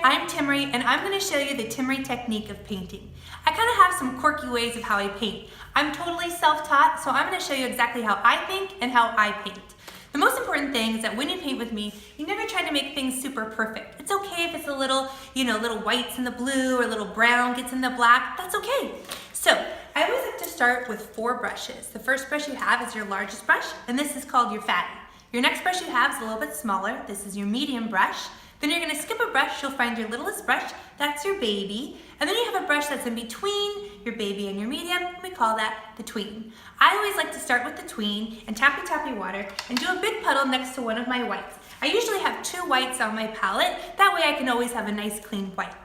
I'm Timree and I'm going to show you the Timree technique of painting. I kind of have some quirky ways of how I paint. I'm totally self-taught, so I'm going to show you exactly how I think and how I paint. The most important thing is that when you paint with me, you never try to make things super perfect. It's okay if it's a little, little whites in the blue or a little brown gets in the black, that's okay. So I always like to start with 4 brushes. The first brush you have is your largest brush, and this is called your fatty. Your next brush you have is a little bit smaller. This is your medium brush. Then you're going to skip a brush, you'll find your littlest brush, that's your baby. And then you have a brush that's in between your baby and your medium, and we call that the tween. I always like to start with the tween and tappy water and do a big puddle next to one of my whites. I usually have 2 whites on my palette, that way I can always have a nice clean white.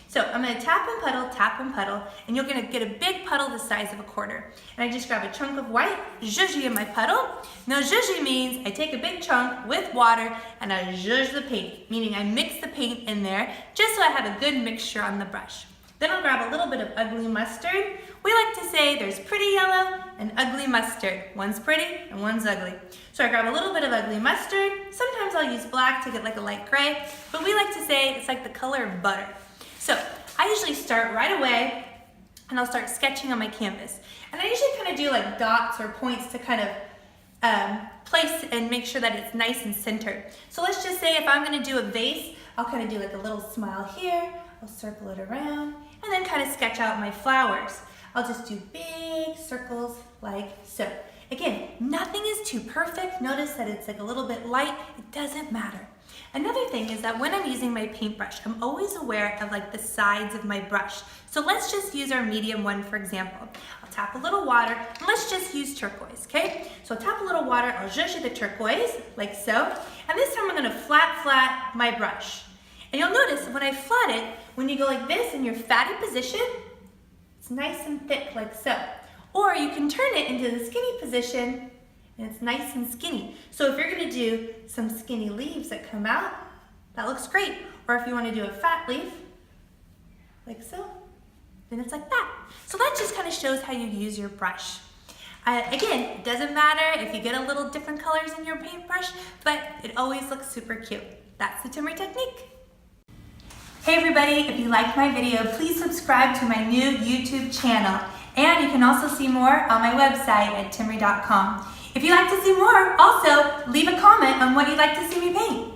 So I'm going to tap and puddle, and you're going to get a big puddle the size of a quarter. And I just grab a chunk of white, zhuzh in my puddle. Now zhuzh means I take a big chunk with water and I zhuzh the paint, meaning I mix the paint in there just so I have a good mixture on the brush. Then I'll grab a little bit of ugly mustard. We like to say there's pretty yellow and ugly mustard. One's pretty and one's ugly. So I grab a little bit of ugly mustard. Sometimes I'll use black to get like a light gray, but we like to say it's like the color of butter. So I usually start right away and I'll start sketching on my canvas. And I usually kind of do like dots or points to kind of place and make sure that it's nice and centered. So let's just say if I'm going to do a vase, I'll kind of do like a little smile here, I'll circle it around, and then kind of sketch out my flowers. I'll just do big circles like so. Again, nothing is too perfect. Notice that it's like a little bit light. It doesn't matter. Another thing is that when I'm using my paintbrush, I'm always aware of like the sides of my brush. So let's just use our medium one for example. I'll tap a little water and let's just use turquoise, okay? So I'll tap a little water, I'll zhuzh the turquoise like so. And this time I'm gonna flat my brush. And you'll notice when I flat it, when you go like this in your fatty position, it's nice and thick like so. Or you can turn it into the skinny position and it's nice and skinny. So if you're gonna do some skinny leaves that come out, that looks great. Or if you wanna do a fat leaf, like so, then it's like that. So that just kind of shows how you use your brush. Again, it doesn't matter if you get a little different colors in your paintbrush, but it always looks super cute. That's the Timree technique. Hey everybody, if you liked my video, please subscribe to my new YouTube channel. And you can also see more on my website at timree.com. If you'd like to see more, also leave a comment on what you'd like to see me paint.